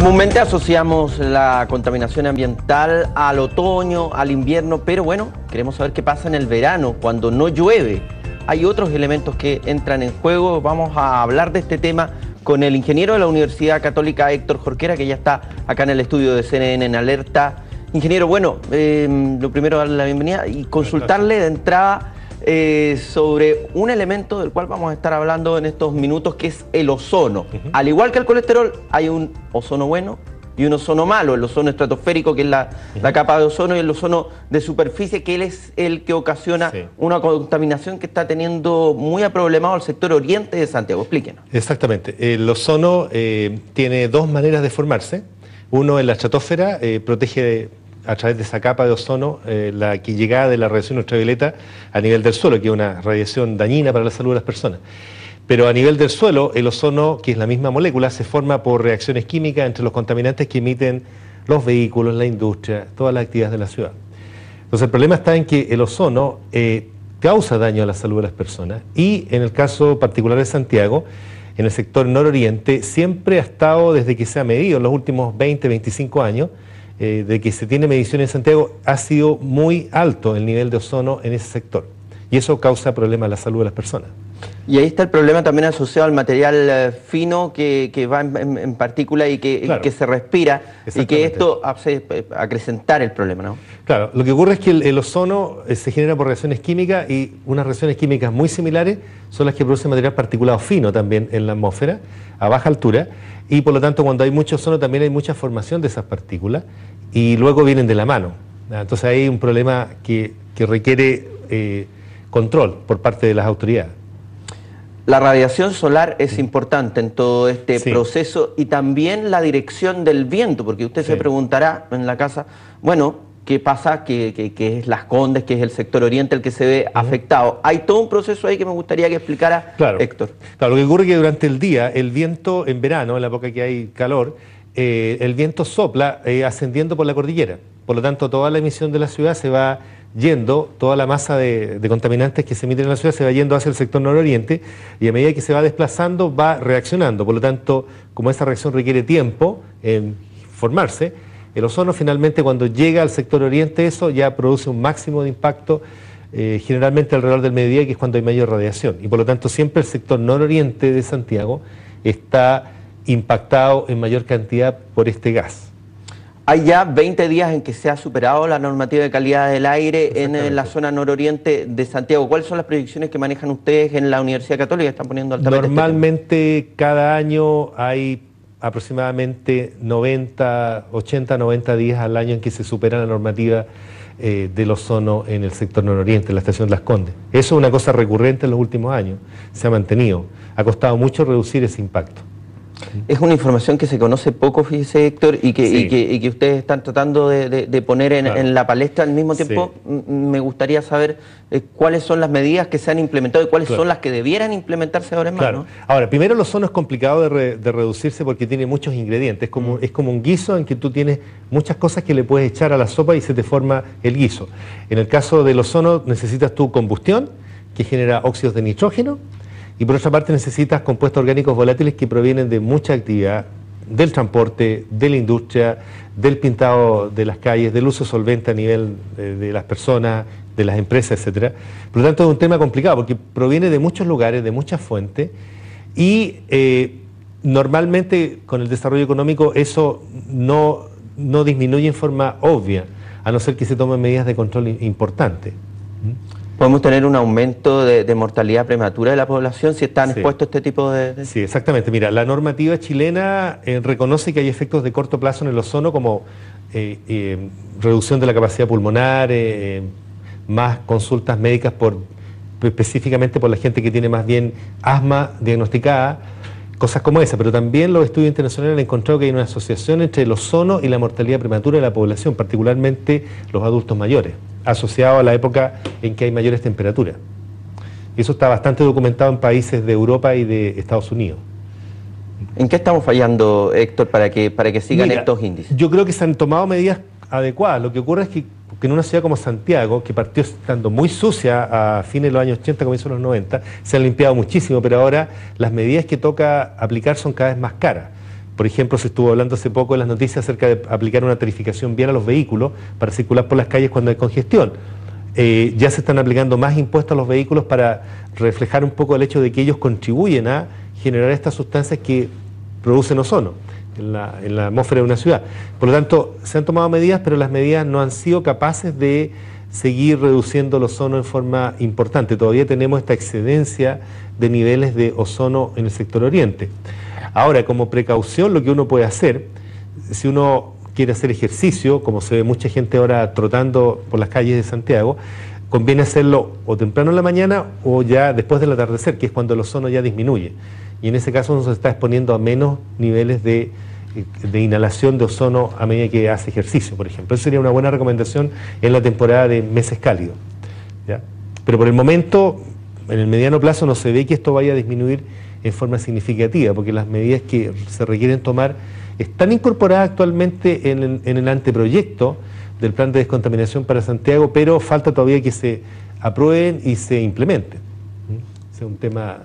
Comúnmente asociamos la contaminación ambiental al otoño, al invierno, pero bueno, queremos saber qué pasa en el verano, cuando no llueve. Hay otros elementos que entran en juego. Vamos a hablar de este tema con el ingeniero de la Universidad Católica, Héctor Jorquera, que ya está acá en el estudio de CNN en Alerta. Ingeniero, bueno, lo primero, darle la bienvenida y consultarle de entrada sobre un elemento del cual vamos a estar hablando en estos minutos, que es el ozono. Al igual que el colesterol, hay un ozono bueno y un ozono malo. El ozono estratosférico, que es la capa de ozono, y el ozono de superficie, que él es el que ocasiona una contaminación que está teniendo muy aproblemado el sector oriente de Santiago. Explíquenos. Exactamente. El ozono tiene dos maneras de formarse. Uno, en la estratosfera, protege a través de esa capa de ozono la llegada de la radiación ultravioleta a nivel del suelo, que es una radiación dañina para la salud de las personas. Pero a nivel del suelo, el ozono, que es la misma molécula, se forma por reacciones químicas entre los contaminantes que emiten los vehículos, la industria, todas las actividades de la ciudad. Entonces el problema está en que el ozono causa daño a la salud de las personas, y en el caso particular de Santiago, en el sector nororiente, siempre ha estado, desde que se ha medido en los últimos 20, 25 años, de que se tiene medición en Santiago, ha sido muy alto el nivel de ozono en ese sector, y eso causa problemas a la salud de las personas. Y ahí está el problema también asociado al material fino que va en partícula y que se respira, y que esto hace acrecentar el problema, ¿no? Claro, lo que ocurre es que el ozono se genera por reacciones químicas, y unas reacciones químicas muy similares son las que producen material particulado fino también en la atmósfera, a baja altura, y por lo tanto cuando hay mucho ozono también hay mucha formación de esas partículas, y luego vienen de la mano. Entonces hay un problema que requiere control por parte de las autoridades. La radiación solar es importante en todo este proceso, y también la dirección del viento, porque usted se preguntará en la casa, bueno, ¿qué pasa? Que es Las Condes, que es el sector oriente el que se ve afectado. Hay todo un proceso ahí que me gustaría que explicara Héctor. Claro, lo que ocurre es que durante el día, el viento en verano, en la época que hay calor, el viento sopla ascendiendo por la cordillera. Por lo tanto, toda la emisión de la ciudad se va yendo, toda la masa de contaminantes que se emiten en la ciudad se va yendo hacia el sector nororiente, y a medida que se va desplazando va reaccionando. Por lo tanto, como esa reacción requiere tiempo en formarse, el ozono finalmente, cuando llega al sector oriente, eso ya produce un máximo de impacto, generalmente alrededor del mediodía, que es cuando hay mayor radiación, y por lo tanto siempre el sector nororiente de Santiago está impactado en mayor cantidad por este gas. Hay ya 20 días en que se ha superado la normativa de calidad del aire en la zona nororiente de Santiago. ¿Cuáles son las proyecciones que manejan ustedes en la Universidad Católica que están poniendo al tapete? Normalmente cada año hay aproximadamente 80, 90 días al año en que se supera la normativa del ozono en el sector nororiente, en la estación Las Condes. Eso es una cosa recurrente en los últimos años, se ha mantenido. Ha costado mucho reducir ese impacto. Es una información que se conoce poco, fíjese, Héctor, y que ustedes están tratando de poner en la palestra. Al mismo tiempo, me gustaría saber cuáles son las medidas que se han implementado y cuáles son las que debieran implementarse ahora en más, ¿no? Ahora, primero, el ozono es complicado de reducirse porque tiene muchos ingredientes. Es como un guiso en que tú tienes muchas cosas que le puedes echar a la sopa y se te forma el guiso. En el caso del ozono necesitas tu combustión, que genera óxidos de nitrógeno, y por otra parte necesitas compuestos orgánicos volátiles que provienen de mucha actividad, del transporte, de la industria, del pintado de las calles, del uso solvente a nivel de las personas, de las empresas, etc. Por lo tanto es un tema complicado porque proviene de muchos lugares, de muchas fuentes, y normalmente con el desarrollo económico eso no disminuye en forma obvia, a no ser que se tomen medidas de control importantes. ¿Podemos tener un aumento de mortalidad prematura de la población si están expuestos a este tipo de...? Sí, exactamente. Mira, la normativa chilena reconoce que hay efectos de corto plazo en el ozono, como reducción de la capacidad pulmonar, más consultas médicas específicamente por la gente que tiene más bien asma diagnosticada, cosas como esa. Pero también los estudios internacionales han encontrado que hay una asociación entre el ozono y la mortalidad prematura de la población, particularmente los adultos mayores, asociado a la época en que hay mayores temperaturas. Y eso está bastante documentado en países de Europa y de Estados Unidos. ¿En qué estamos fallando, Héctor, para que sigan estos índices? Yo creo que se han tomado medidas adecuadas. Lo que ocurre es que en una ciudad como Santiago, que partió estando muy sucia a fines de los años 80, comienzos de los 90, se han limpiado muchísimo, pero ahora las medidas que toca aplicar son cada vez más caras. Por ejemplo, se estuvo hablando hace poco en las noticias acerca de aplicar una tarificación vial a los vehículos para circular por las calles cuando hay congestión. Ya se están aplicando más impuestos a los vehículos para reflejar un poco el hecho de que ellos contribuyen a generar estas sustancias que producen ozono en la atmósfera de una ciudad. Por lo tanto, se han tomado medidas, pero las medidas no han sido capaces de seguir reduciendo el ozono en forma importante. Todavía tenemos esta excedencia de niveles de ozono en el sector oriente. Ahora, como precaución, lo que uno puede hacer, si uno quiere hacer ejercicio, como se ve mucha gente ahora trotando por las calles de Santiago, conviene hacerlo o temprano en la mañana o ya después del atardecer, que es cuando el ozono ya disminuye. Y en ese caso uno se está exponiendo a menos niveles de inhalación de ozono a medida que hace ejercicio, por ejemplo. Esa sería una buena recomendación en la temporada de meses cálidos, ¿ya? Pero por el momento, en el mediano plazo, no se ve que esto vaya a disminuir en forma significativa, porque las medidas que se requieren tomar están incorporadas actualmente en el anteproyecto del plan de descontaminación para Santiago, pero falta todavía que se aprueben y se implementen. Es un tema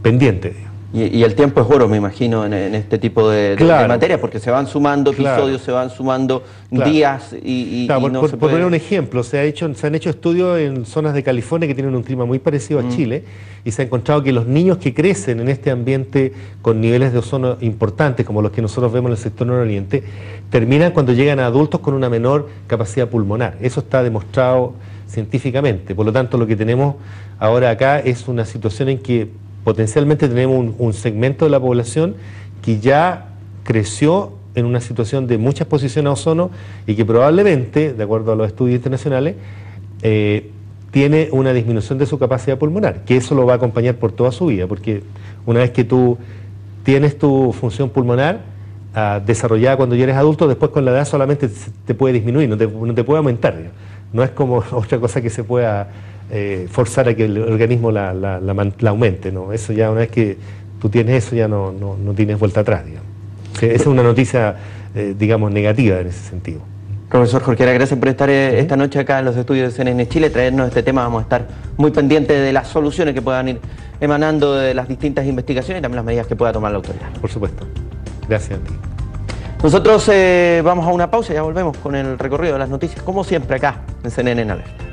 pendiente, digamos. Y el tiempo es oro, me imagino, en este tipo de materias, porque se van sumando episodios, se van sumando días claro, y no por poner un ejemplo, se han hecho estudios en zonas de California que tienen un clima muy parecido a Chile, y se ha encontrado que los niños que crecen en este ambiente con niveles de ozono importantes, como los que nosotros vemos en el sector nororiente, terminan cuando llegan a adultos con una menor capacidad pulmonar. Eso está demostrado científicamente. Por lo tanto, lo que tenemos ahora acá es una situación en que potencialmente tenemos un segmento de la población que ya creció en una situación de mucha exposición a ozono y que probablemente, de acuerdo a los estudios internacionales, tiene una disminución de su capacidad pulmonar, que eso lo va a acompañar por toda su vida, porque una vez que tú tienes tu función pulmonar desarrollada cuando ya eres adulto, después con la edad solamente te puede disminuir, no te puede aumentar, digamos. No es como otra cosa que se pueda forzar a que el organismo la aumente, ¿no? Eso ya, una vez que tú tienes eso, ya no tienes vuelta atrás, digamos. Esa es una noticia, digamos, negativa en ese sentido. Profesor Jorquera, gracias por estar esta noche acá en los estudios de CNN Chile, traernos este tema. Vamos a estar muy pendientes de las soluciones que puedan ir emanando de las distintas investigaciones y también las medidas que pueda tomar la autoridad. Por supuesto. Gracias a ti. Nosotros vamos a una pausa y ya volvemos con el recorrido de las noticias, como siempre acá en CNN en Alerta.